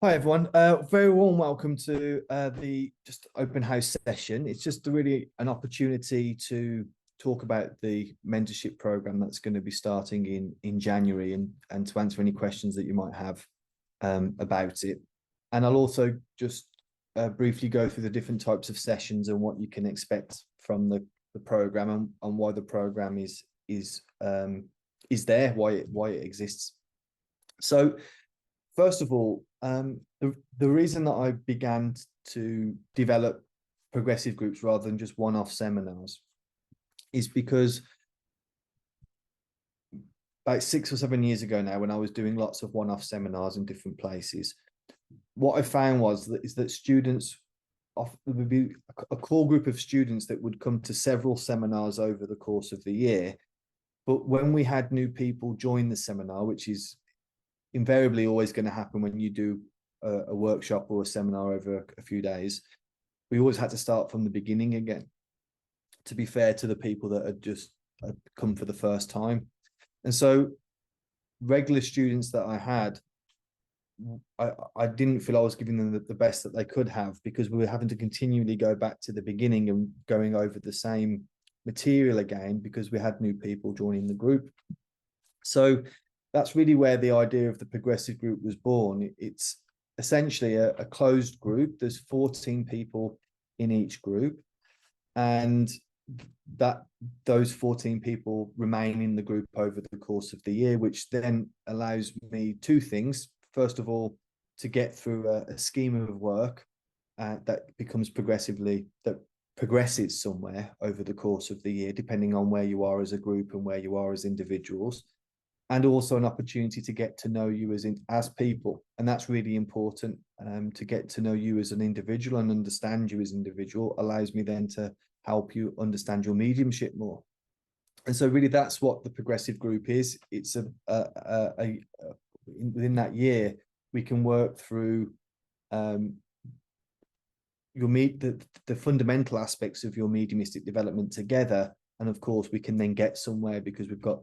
Hi everyone. Very warm welcome to the just open house session. It's just really an opportunity to talk about the mentorship program that's going to be starting in January and to answer any questions that you might have about it. And I'll also just briefly go through the different types of sessions and what you can expect from the program and why the program is there, why it exists. So first of all, the reason that I began to develop progressive groups rather than just one-off seminars is because about 6 or 7 years ago now, when I was doing lots of one-off seminars in different places, what I found is that students would be a core group of students that would come to several seminars over the course of the year. But when we had new people join the seminar, which is invariably always going to happen when you do a workshop or a seminar over a few days, we always had to start from the beginning again, to be fair to the people that had just come for the first time. And so regular students that I had, I didn't feel I was giving them the best that they could have, because we were having to continually go back to the beginning and going over the same material again because we had new people joining the group. So that's really where the idea of the progressive group was born. It's essentially a closed group. There's 14 people in each group, and those 14 people remain in the group over the course of the year, which then allows me two things. First of all, to get through a scheme of work that progresses somewhere over the course of the year, depending on where you are as a group and where you are as individuals. And also an opportunity to get to know you as people. And that's really important. To get to know you as an individual and understand you as an individual allows me then to help you understand your mediumship more. And so really that's what the progressive group is. It's within that year, we can work through the fundamental aspects of your mediumistic development together. And of course, we can then get somewhere because we've got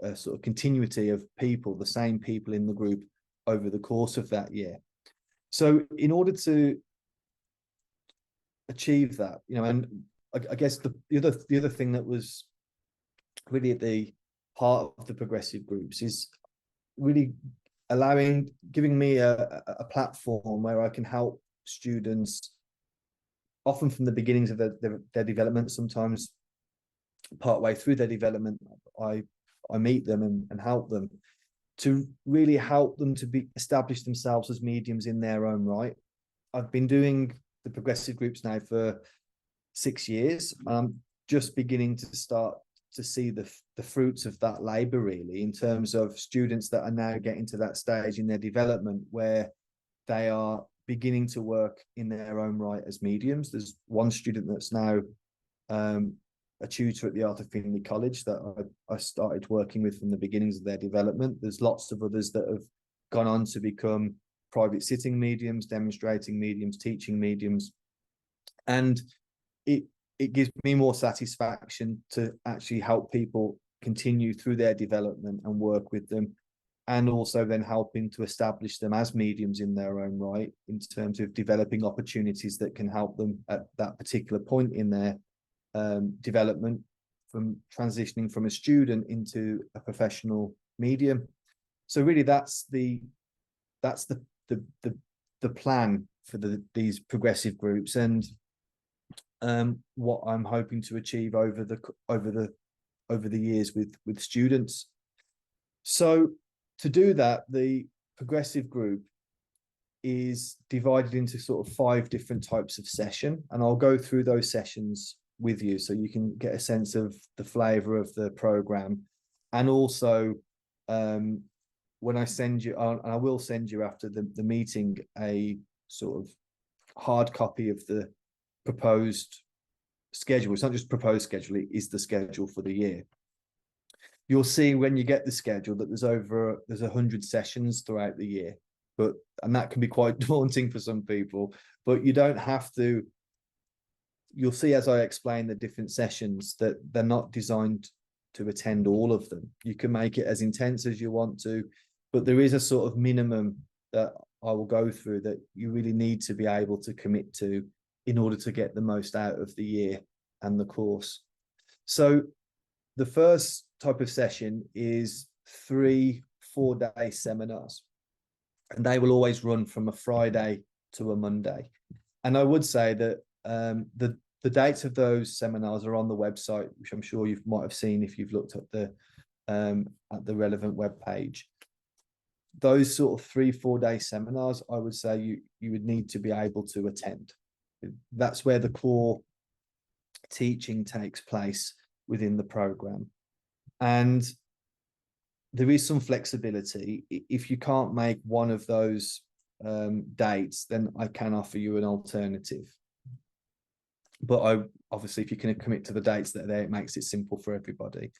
a sort of continuity of people, the same people in the group over the course of that year. So in order to achieve that, and I guess the other thing that was really at the heart of the progressive groups is really giving me a platform where I can help students, often from the beginnings of their development, sometimes partway through their development. I meet them and help them to really help them to establish themselves as mediums in their own right. I've been doing the progressive groups now for 6 years. I'm just beginning to start to see the fruits of that labor, really, in terms of students that are now getting to that stage in their development where they are beginning to work in their own right as mediums. There's one student that's now a tutor at the Art of Finley College that I started working with from the beginnings of their development. There's lots of others that have gone on to become private sitting mediums, demonstrating mediums, teaching mediums. And it gives me more satisfaction to actually help people continue through their development and work with them, and also then helping to establish them as mediums in their own right, in terms of developing opportunities that can help them at that particular point in their development, from transitioning from a student into a professional medium. So really that's the plan for these progressive groups, and what I'm hoping to achieve over the years with students. So to do that, the progressive group is divided into sort of 5 different types of session, and I'll go through those sessions with you so you can get a sense of the flavor of the program. And also when I send you, and I will send you after the meeting, a sort of hard copy of the proposed schedule. It's not just proposed schedule, it is the schedule for the year. You'll see when you get the schedule that there's 100 sessions throughout the year, and that can be quite daunting for some people, but you don't have to. You'll see as I explain the different sessions that they're not designed to attend all of them. You can make it as intense as you want to, but there is a sort of minimum that I will go through that you really need to be able to commit to in order to get the most out of the year and the course. So the first type of session is 3 4-day seminars, and they will always run from a Friday to a Monday. And I would say that the dates of those seminars are on the website, which I'm sure you might have seen if you've looked at the relevant web page. Those sort of 3 4-day seminars, I would say you would need to be able to attend. That's where the core teaching takes place within the program. And there is some flexibility. If you can't make one of those dates, then I can offer you an alternative. But obviously, if you can commit to the dates that are there, it makes it simple for everybody.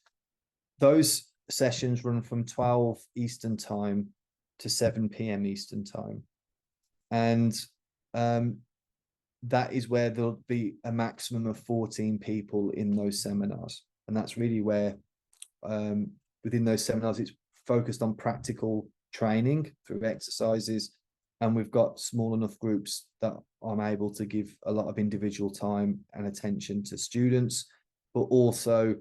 Those sessions run from 12 Eastern time to 7 p.m. Eastern time. And that is where there'll be a maximum of 14 people in those seminars. And that's really where within those seminars, it's focused on practical training through exercises. And we've got small enough groups that I'm able to give a lot of individual time and attention to students, but also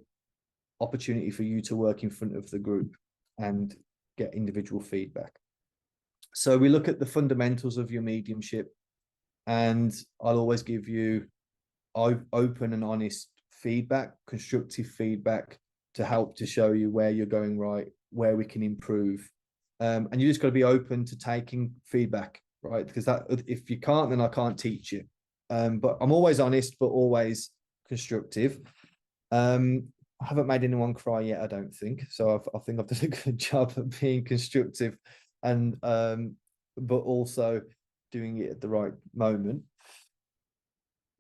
opportunity for you to work in front of the group and get individual feedback. So we look at the fundamentals of your mediumship, and I'll always give you open and honest feedback, constructive feedback, to help to show you where you're going right, where we can improve. And you just got to be open to taking feedback, right? Because that, if you can't, then I can't teach you. But I'm always honest, but always constructive. I haven't made anyone cry yet, I don't think. So I think I've done a good job of being constructive, and but also doing it at the right moment.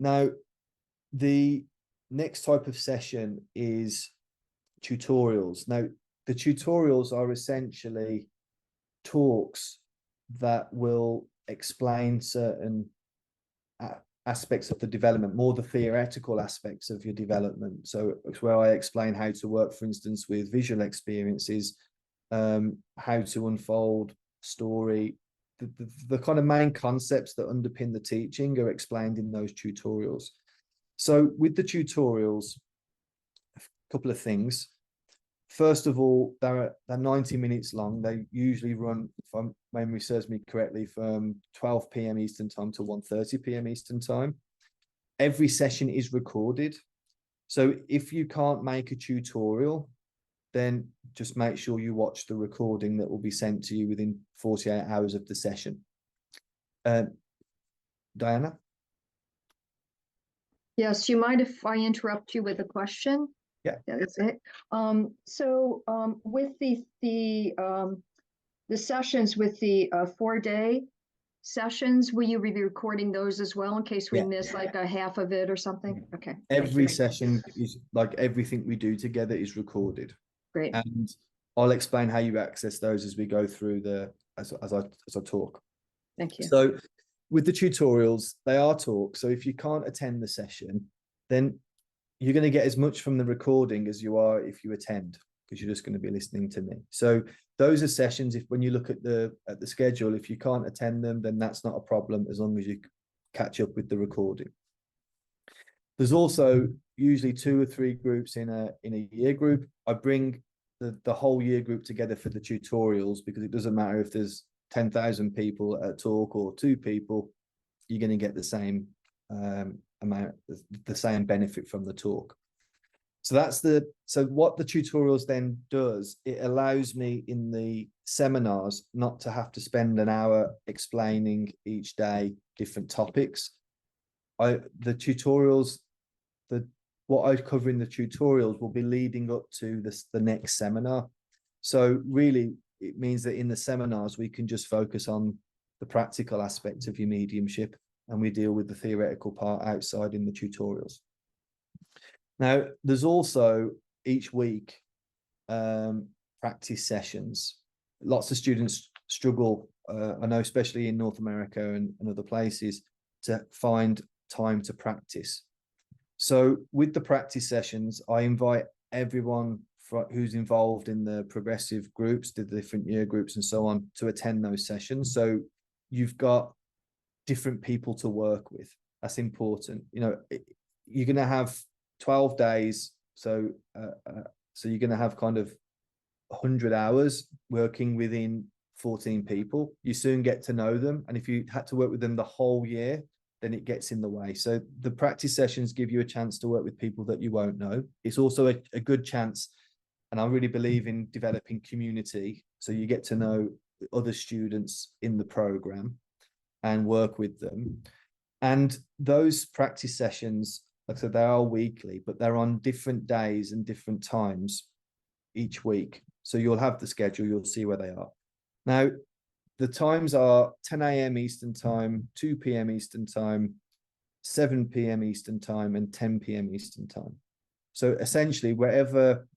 Now, the next type of session is tutorials. Now, the tutorials are essentially talks that will explain certain aspects of the development, more the theoretical aspects of your development. So it's where I explain how to work, for instance, with visual experiences, how to unfold story. The kind of main concepts that underpin the teaching are explained in those tutorials. So with the tutorials, a couple of things. First of all, they're 90 minutes long. They usually run, if my memory serves me correctly, from 12 p.m. Eastern time to 1:30 p.m. Eastern time. Every session is recorded. So if you can't make a tutorial, then just make sure you watch the recording that will be sent to you within 48 hours of the session. Diana? Yes, you mind if I interrupt you with a question? Yeah. That's it. With the sessions, with the 4-day sessions, will you be recording those as well in case we miss like a half of it or something? Okay. Every session is, like, everything we do together is recorded. Great. And I'll explain how you access those as we go through as I talk. Thank you. So with the tutorials, they are talks. So if you can't attend the session, then you're going to get as much from the recording as you are if you attend, because you're just going to be listening to me. So those are sessions. If when you look at the schedule, if you can't attend them, then that's not a problem, as long as you catch up with the recording. There's also usually 2 or 3 groups in a year group. I bring the whole year group together for the tutorials, because it doesn't matter if there's 10,000 people at a talk or 2 people, you're going to get the same amount, the same benefit from the talk. So what the tutorials then does, it allows me in the seminars not to have to spend an hour explaining each day different topics. The tutorials, what I cover in the tutorials will be leading up to the next seminar. So really, it means that in the seminars, we can just focus on the practical aspects of your mediumship, and we deal with the theoretical part outside in the tutorials. Now, there's also each week practice sessions. Lots of students struggle, I know, especially in North America and other places, to find time to practice. So with the practice sessions, I invite everyone who's involved in the progressive groups, the different year groups and so on, to attend those sessions. So you've got different people to work with. That's important. You know, you're going to have 12 days. So you're going to have kind of 100 hours working within 14 people. You soon get to know them. And if you had to work with them the whole year, then it gets in the way. So the practice sessions give you a chance to work with people that you won't know. It's also a good chance. And I really believe in developing community. So you get to know other students in the program and work with them. And those practice sessions, like I said, they are weekly, but they're on different days and different times each week. So you'll have the schedule, you'll see where they are. Now, the times are 10 a.m. Eastern time, 2 p.m. Eastern time, 7 p.m. Eastern time, and 10 p.m. Eastern time. So essentially, wherever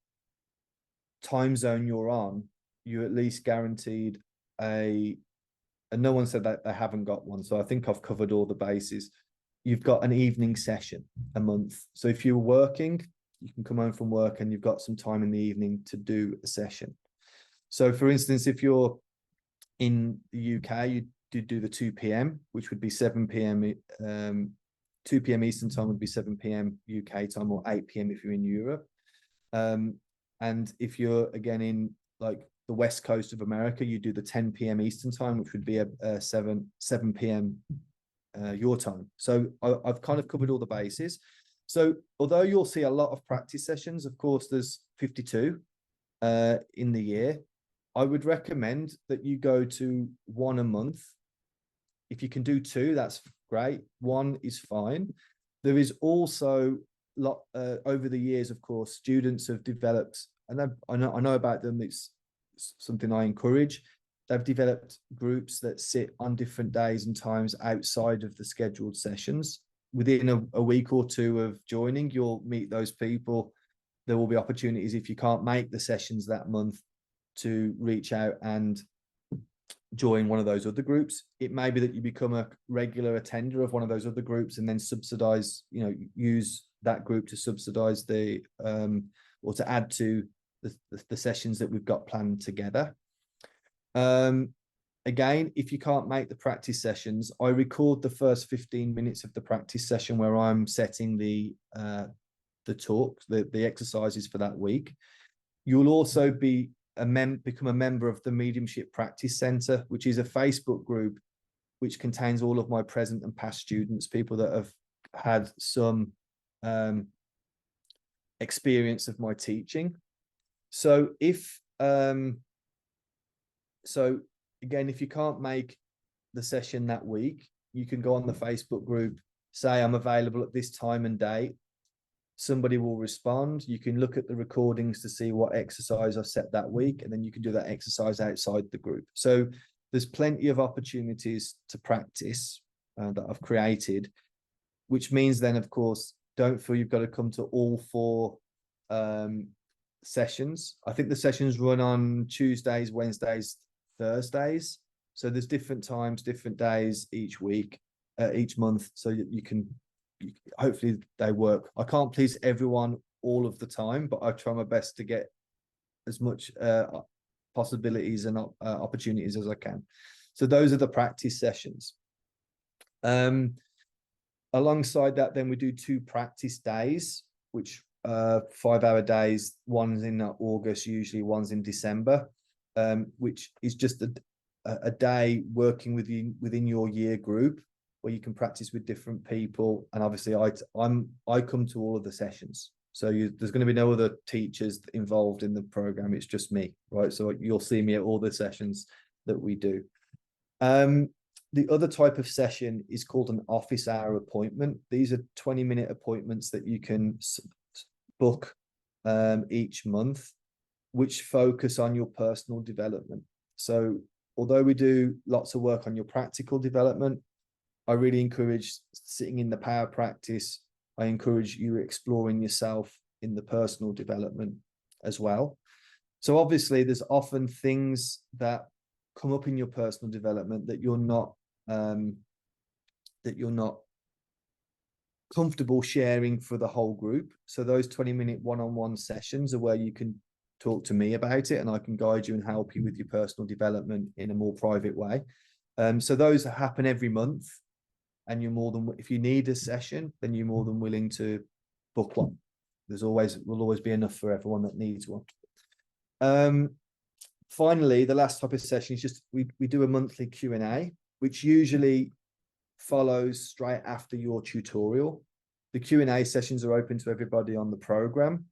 time zone you're on, you're at least guaranteed and no one said that they haven't got one. So I think I've covered all the bases. You've got an evening session a month. So if you're working, you can come home from work and you've got some time in the evening to do a session. So for instance, if you're in the UK, you do the 2 p.m., which would be 7 p.m. 2 p.m. Eastern time would be 7 p.m. UK time, or 8 p.m. if you're in Europe. And if you're again in like the West Coast of America, you do the 10 p.m. Eastern time, which would be a 7 p.m. Your time. So I've kind of covered all the bases. So although you'll see a lot of practice sessions, of course, there's 52 in the year. I would recommend that you go to one a month. If you can do two, that's great. One is fine. There is also over the years, of course, students have developed, and I know about them. It's something I encourage. They've developed groups that sit on different days and times outside of the scheduled sessions. Within a week or two of joining, you'll meet those people. There will be opportunities, if you can't make the sessions that month, to reach out and join one of those other groups. It may be that you become a regular attender of one of those other groups and then subsidize, use that group to subsidize or to add to the sessions that we've got planned together. Again, if you can't make the practice sessions, I record the first 15 minutes of the practice session where I'm setting the talk, the exercises for that week. You'll also become a member of the Mediumship Practice Centre, which is a Facebook group which contains all of my present and past students, people that have had some experience of my teaching. So again, if you can't make the session that week, you can go on the Facebook group, say I'm available at this time and date. Somebody will respond. You can look at the recordings to see what exercise I've set that week, and then you can do that exercise outside the group. So there's plenty of opportunities to practice that I've created, which means then, of course, don't feel you've got to come to all 4 sessions. I think the sessions run on Tuesdays, Wednesdays, Thursdays. So there's different times, different days each week, each month. So you can, hopefully they work. I can't please everyone all of the time, but I try my best to get as much possibilities and opportunities as I can. So those are the practice sessions. Alongside that, then we do 2 practice days, which 5-hour days. One's in August, usually one's in December, which is just a day working within your year group, where you can practice with different people. And obviously I come to all of the sessions. So there's going to be no other teachers involved in the program. It's just me, right? So you'll see me at all the sessions that we do. The other type of session is called an office hour appointment. These are 20-minute appointments that you can book each month, which focus on your personal development. So although we do lots of work on your practical development, I really encourage sitting in the power practice. I encourage you exploring yourself in the personal development as well. So obviously there's often things that come up in your personal development that you're not comfortable sharing for the whole group. So those 20-minute one-on-one sessions are where you can talk to me about it, and I can guide you and help you with your personal development in a more private way. So those happen every month, and you're more than, if you need a session, then you're more than willing to book one. Will always be enough for everyone that needs one. Finally, the last type of session is just we do a monthly Q&A, which usually follows straight after your tutorial. The Q&A sessions are open to everybody on the program,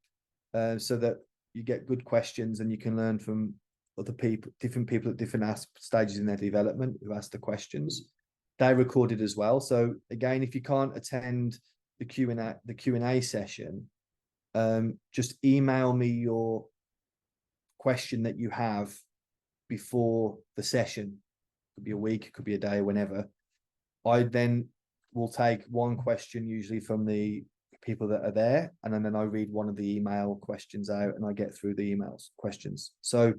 so that you get good questions and you can learn from other people, different people at different stages in their development who ask the questions. They're recorded as well. So again, if you can't attend the Q&A session, just email me your question that you have before the session. It could be a week, it could be a day, whenever. I then will take one question usually from the people that are there, and then I read one of the email questions out and I get through the emails questions. So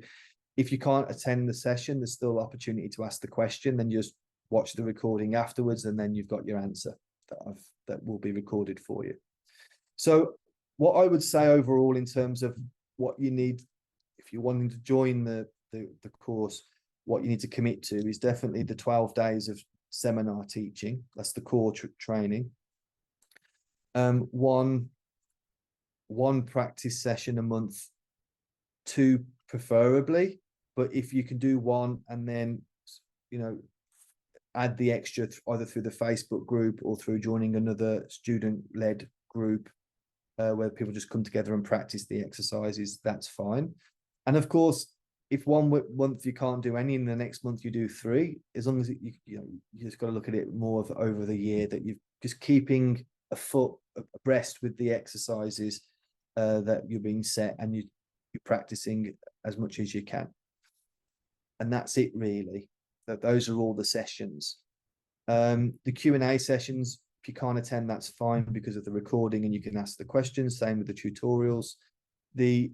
if you can't attend the session, there's still opportunity to ask the question, then just watch the recording afterwards, and then you've got your answer that will be recorded for you. So what I would say overall in terms of what you need, if you're wanting to join the course, what you need to commit to is definitely the 12 days of seminar teaching. That's the core training. One practice session a month, 2 preferably, but if you can do 1 and then, you know, add the extra either through the Facebook group or through joining another student-led group where people just come together and practice the exercises, that's fine. And of course, if one month you can't do any and the next month you do 3, as long as you just got to look at it more of over the year, that you're just keeping a foot abreast with the exercises that you're being set, and you're practicing as much as you can. And that's it really. Those are all the sessions. The Q&A sessions, if you can't attend, that's fine because of the recording and you can ask the questions. Same with the tutorials. The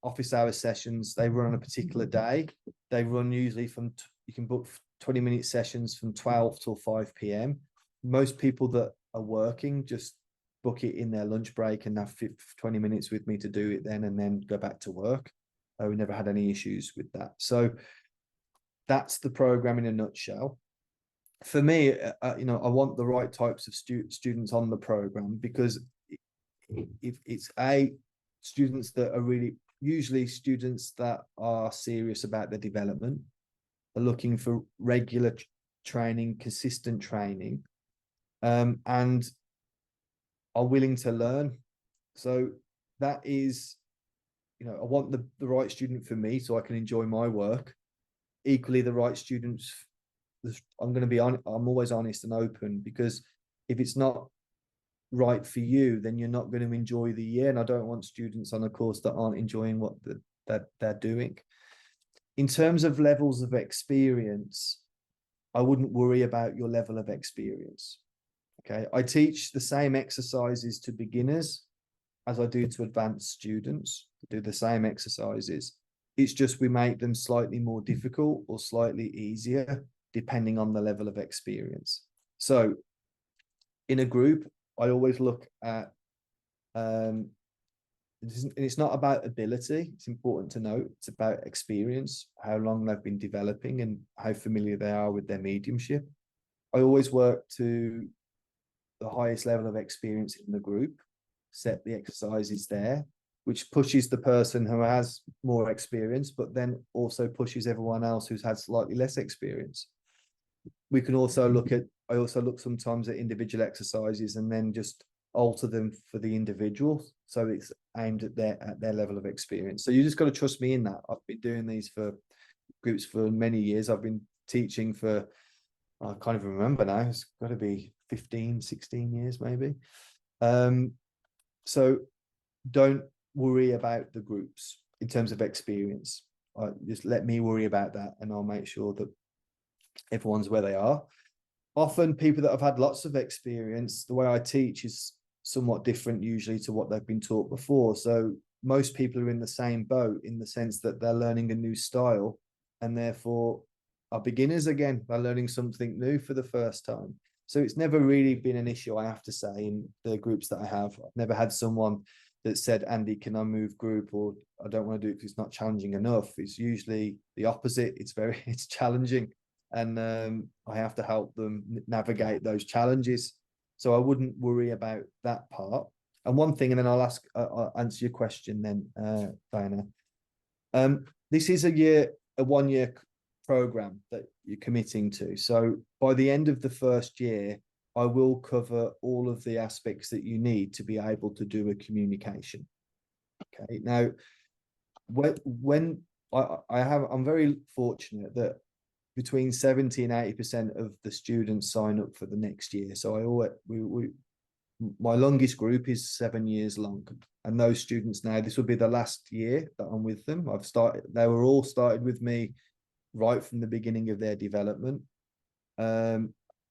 office hour sessions, they run on a particular day. They run usually from, you can book 20-minute sessions from 12 till 5 p.m. Most people that are working just book it in their lunch break and have 20 minutes with me to do it and then go back to work. We never had any issues with that. So that's the program in a nutshell. For me, I want the right types of students on the program, because if it's students that are really, usually students that are serious about their development, are looking for regular training, consistent training, and are willing to learn. So that is, I want the right student for me so I can enjoy my work. Equally, the right students, I'm going to be on. I'm always honest and open, because if it's not right for you, then you're not going to enjoy the year. And I don't want students on a course that aren't enjoying what they're doing. In terms of levels of experience, I wouldn't worry about your level of experience. Okay, I teach the same exercises to beginners as I do to advanced students. I do the same exercises. It's just we make them slightly more difficult or slightly easier depending on the level of experience. So in a group, I always look at, it's not about ability. It's important to note it's about experience, how long they've been developing and how familiar they are with their mediumship. I always work to the highest level of experience in the group, set the exercises there, which pushes the person who has more experience, but then also pushes everyone else who's had slightly less experience. We can also I also look sometimes at individual exercises and then just alter them for the individual. So it's aimed at their level of experience. So you just got to trust me in that. I've been doing these for groups for many years. I've been teaching for, I can't even remember now. It's got to be 15, 16 years maybe. So don't worry about the groups in terms of experience. Just let me worry about that, and I'll make sure that everyone's where they are. Often people that have had lots of experience, the way I teach is somewhat different usually to what they've been taught before. So most people are in the same boat in the sense that they're learning a new style and therefore are beginners again. They're learning something new for the first time. So it's never really been an issue, I have to say, in the groups that I have. I've never had someone that said, Andy, can I move group? Or I don't want to do it because it's not challenging enough. It's usually the opposite. It's challenging. and I have to help them navigate those challenges. So I wouldn't worry about that part. And one thing, and then I'll answer your question then, Diana. This is a 1 year program that you're committing to. So by the end of the first year, I will cover all of the aspects that you need to be able to do a communication. Okay. Now, when I'm very fortunate that between 70 and 80% of the students sign up for the next year. So my longest group is 7 years long, and those students now, this will be the last year that I'm with them. They were all started with me right from the beginning of their development.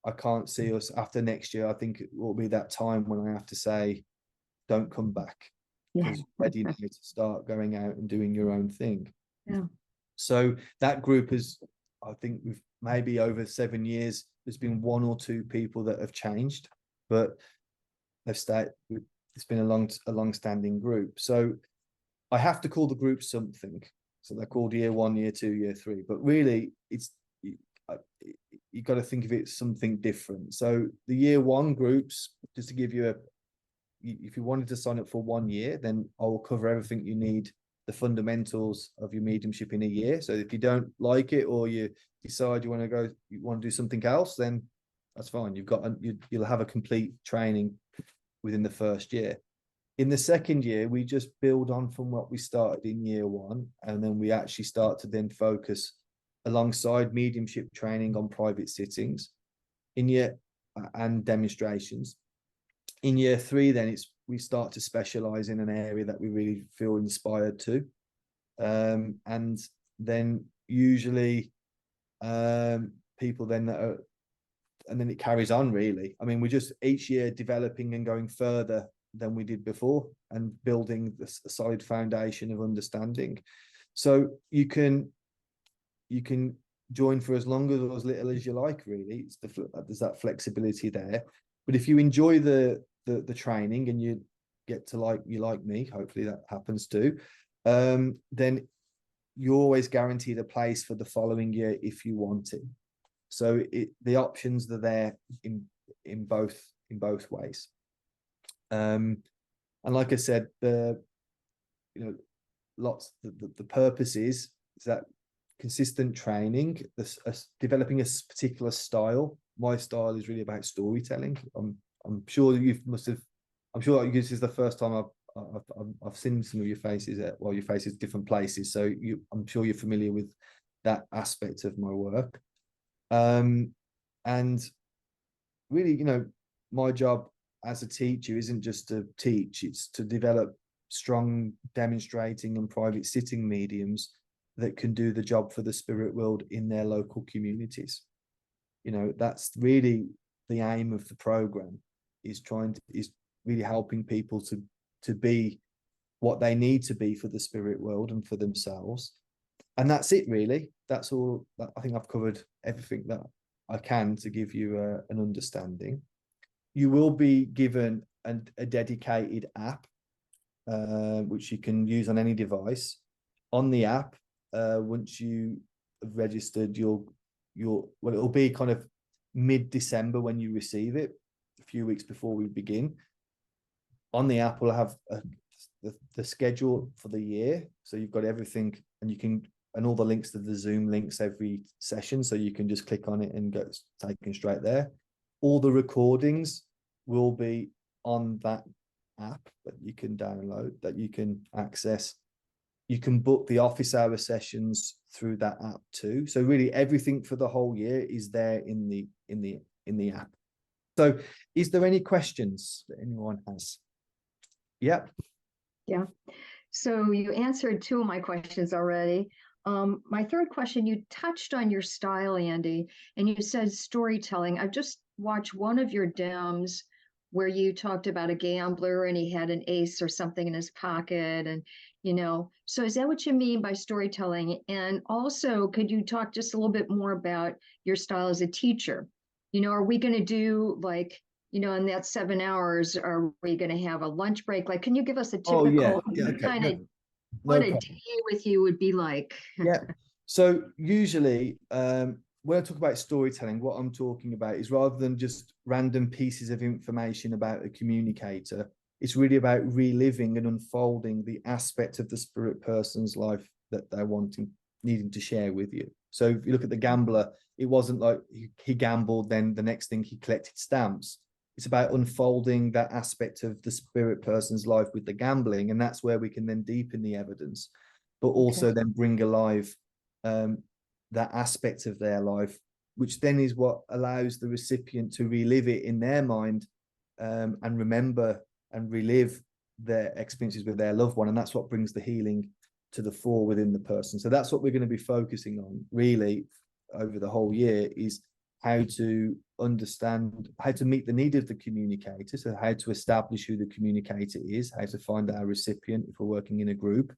I can't see us after next year. I think it will be that time when I have to say, don't come back, because you're ready now to start going out and doing your own thing. Yeah. So that group is, I think we've maybe over 7 years, there's been 1 or 2 people that have changed, but they've stayed. It's been a long-standing group. So I have to call the group something. So they're called year 1, year 2, year 3, but really you got to think of it as something different. So the year 1 groups, just to give you if you wanted to sign up for 1 year, then I will cover everything you need, the fundamentals of your mediumship in a year. So if you don't like it, or you decide you want to do something else, then that's fine. You'll have a complete training within the first year. In the second year, we just build on from what we started in year 1, and then we actually start to then focus alongside mediumship training on private sittings and demonstrations. In year 3, then we start to specialize in an area that we really feel inspired to, and then usually people then and then it carries on, really. I mean, we're just each year developing and going further than we did before, and building a solid foundation of understanding. So you can join for as long or as little as you like, really. There's that flexibility there. But if you enjoy the training and you get to like me, hopefully that happens too, then you're always guaranteed a place for the following year if you want it. So the options are there in both ways. And like I said, the purpose is that consistent training, developing a particular style. My style is really about storytelling. I'm sure this is the first time I've seen some of your faces your faces different places. So I'm sure you're familiar with that aspect of my work. And really, my job as a teacher isn't just to teach, it's to develop strong demonstrating and private sitting mediums that can do the job for the spirit world in their local communities. That's really the aim of the program, is really helping people to be what they need to be for the spirit world and for themselves. And that's it, really. That's all. I think I've covered everything that I can to give you an understanding. You will be given a dedicated app, which you can use on any device. On the app, once you have registered, it'll be kind of mid-December when you receive it, a few weeks before we begin. On the app, we'll have the schedule for the year, so you've got everything, and all the links to the Zoom links every session, so you can just click on it and get taken straight there. All the recordings will be on that app that you can download, that you can access. You can book the office hour sessions through that app too. So really everything for the whole year is there in the app. So is there any questions that anyone has? Yeah. So you answered 2 of my questions already. My third question, you touched on your style, Andy, and you said storytelling. I've just watched one of your dems where you talked about a gambler and he had an ace or something in his pocket, and so is that what you mean by storytelling? And also, could you talk just a little bit more about your style as a teacher? Are we going to do in that 7 hours, are we going to have a lunch break? Can you give us a typical kind of what a day with you would be like? Yeah. So usually when I talk about storytelling, what I'm talking about is, rather than just random pieces of information about a communicator, it's really about reliving and unfolding the aspect of the spirit person's life that they're needing to share with you. So if you look at the gambler, it wasn't like he gambled, then the next thing he collected stamps. It's about unfolding that aspect of the spirit person's life with the gambling, and that's where we can then deepen the evidence, but also then bring alive that aspect of their life, which then is what allows the recipient to relive it in their mind, and remember and relive their experiences with their loved one. And that's what brings the healing to the fore within the person. So that's what we're going to be focusing on really over the whole year, is how to understand, how to meet the need of the communicator. So how to establish who the communicator is, how to find our recipient if we're working in a group,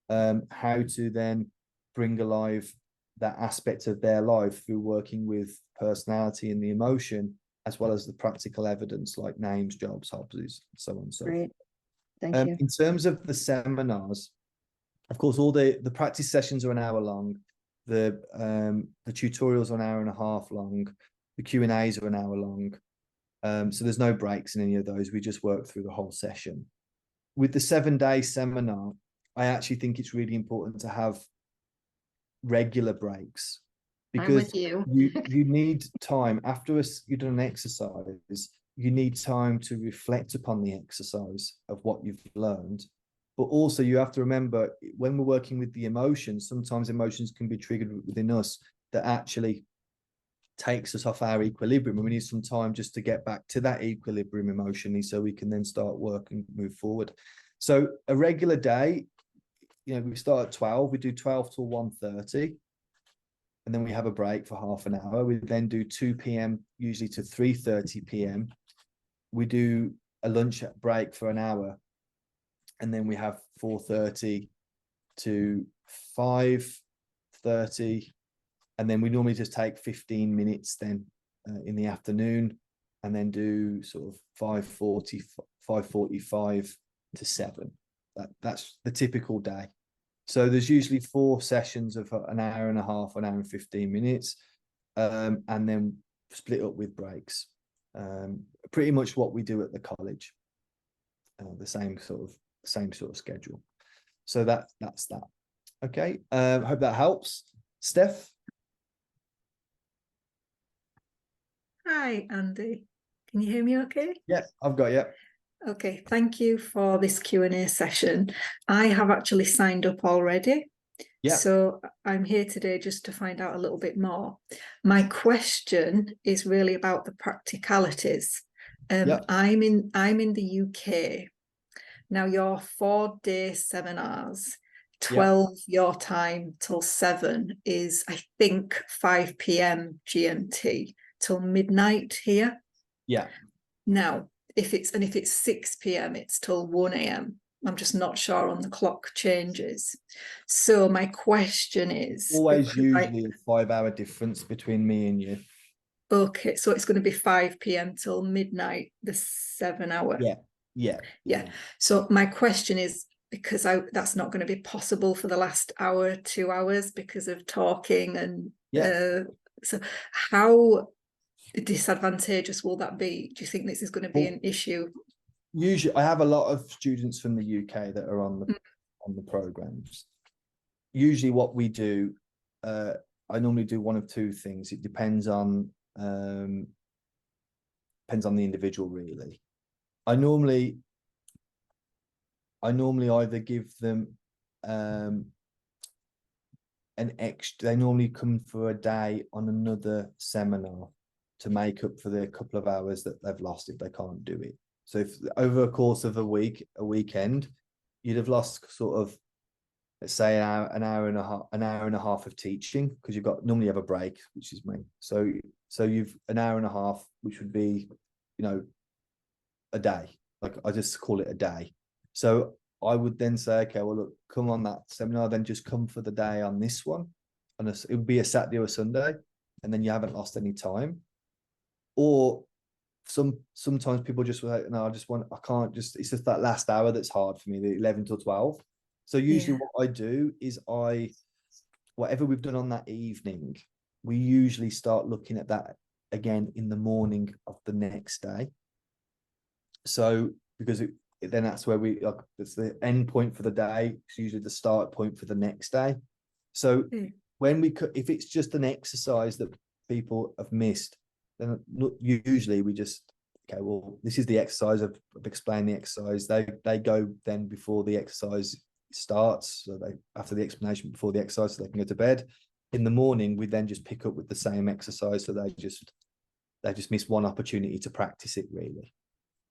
how to then bring alive that aspect of their life through working with personality and the emotion, as well as the practical evidence like names, jobs, hobbies, so on and so forth. Great. Thank you. In terms of the seminars, of course, all the practice sessions are an hour long. The tutorials are an hour and a half long. The Q&As are an hour long. So there's no breaks in any of those. We just work through the whole session. With the 7-day seminar, I actually think it's really important to have regular breaks, because I'm with you. you need time after you've done an exercise. You need time to reflect upon the exercise of what you've learned, but also you have to remember, when we're working with the emotions, sometimes emotions can be triggered within us that actually takes us off our equilibrium, and we need some time just to get back to that equilibrium emotionally, so we can then start working, move forward. So a regular day, we start at 12, we do 12 till 1:30, and then we have a break for half an hour. We then do 2 p.m. usually to 3:30 p.m. We do a lunch break for an hour, and then we have 4:30 to 5:30, and then we normally just take 15 minutes then in the afternoon, and then do sort of 5:40, 5:45 to 7. That's the typical day. So there's usually 4 sessions of an hour and a half, an hour and 15 minutes, and then split up with breaks. Pretty much what we do at the college, the same sort of schedule. So that's that. Okay, hope that helps. Steph? Hi, Andy. Can you hear me okay? Yeah, I've got you. Okay, thank you for this Q&A session. I have actually signed up already. Yeah. So I'm here today just to find out a little bit more. My question is really about the practicalities. I'm in the UK. Now your 4-day seminars, 12 your time till 7 is, I think, 5 p.m. GMT till midnight here. Yeah. Now, if it's 6 p.m, it's till 1 a.m. I'm just not sure on the clock changes. So my question is, always usually a 5-hour difference between me and you. Okay, so it's going to be 5 p.m. till midnight, the 7 hour. Yeah. So my question is, because that's not going to be possible for the last hour, 2 hours because of talking and so how disadvantageous will that be? Do you think this is going to be an issue? Usually, I have a lot of students from the UK that are on the programs. Usually, what we do, I normally do one of two things. It depends on the individual, really. I normally either give them an extra. They normally come for a day on another seminar to make up for the couple of hours that they've lost if they can't do it. So if over a course of a weekend, you'd have lost sort of, let's say an hour and a half of teaching, because you've got normally have a break, which is me. So you've an hour and a half, which would be, a day. Like I just call it a day. So I would then say, okay, well, look, come on that seminar, then just come for the day on this one. And it would be a Saturday or a Sunday, and then you haven't lost any time. Or sometimes people just like, no, I can't just, it's just that last hour that's hard for me, the 11 till 12. So usually what I do is whatever we've done on that evening, we usually start looking at that again in the morning of the next day. So because then that's where it's the end point for the day. It's usually the start point for the next day. So when if it's just an exercise that people have missed, then usually we just, okay, well, this is the exercise. I've explained the exercise. They go then before the exercise starts. So after the explanation before the exercise, so they can go to bed. In the morning, we then just pick up with the same exercise. So they just miss one opportunity to practice it, really.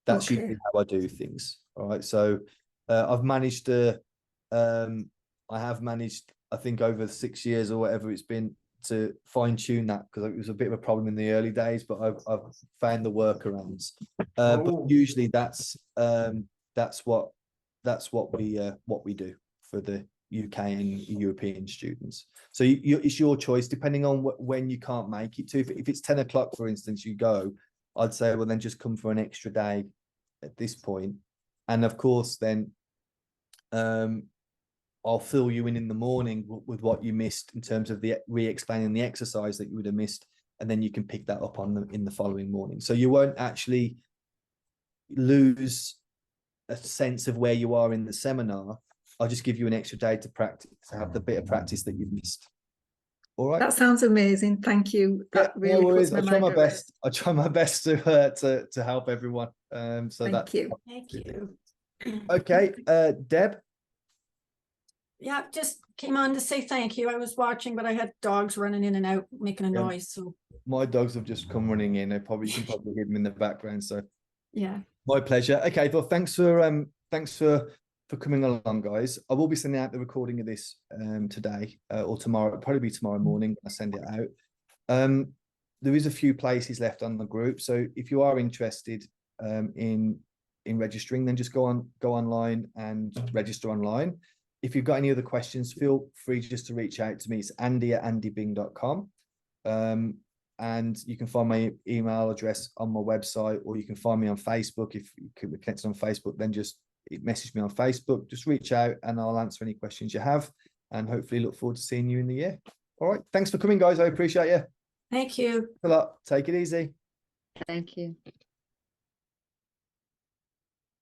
That's usually how I do things. All right. So I've managed to, I have managed, I think over 6 years or whatever it's been, to fine tune that, because it was a bit of a problem in the early days, but I've found the workarounds. But usually that's what we do for the UK and European students. So it's your choice, depending on when you can't make it to. If it's 10 o'clock, for instance, you go, I'd say, well, then just come for an extra day at this point. And of course, then I'll fill you in the morning with what you missed in terms of the re-explaining the exercise that you would have missed. And then you can pick that up in the following morning. So you won't actually lose a sense of where you are in the seminar. I'll just give you an extra day to practice, to have the bit of practice that you've missed. All right. That sounds amazing. Thank you. That really puts my mind at rest. I try my best to help everyone. Thank you. Thank you. Okay, Deb. Yeah, just came on to say thank you. I was watching, but I had dogs running in and out making a noise. So my dogs have just come running in. You can probably hear them in the background. So yeah, my pleasure. Okay, well, thanks for coming along, guys. I will be sending out the recording of this today or tomorrow. It'll probably be tomorrow morning when I send it out. There is a few places left on the group, so if you are interested in registering, then just go online and register online. If you've got any other questions, feel free just to reach out to me. It's andy@andybing.com. And you can find my email address on my website, or you can find me on Facebook. If you can be connected on Facebook, then just message me on Facebook. Just reach out and I'll answer any questions you have, and hopefully look forward to seeing you in the year. All right. Thanks for coming, guys. I appreciate you. thank you. Thanks a lot. Take it easy. Thank you.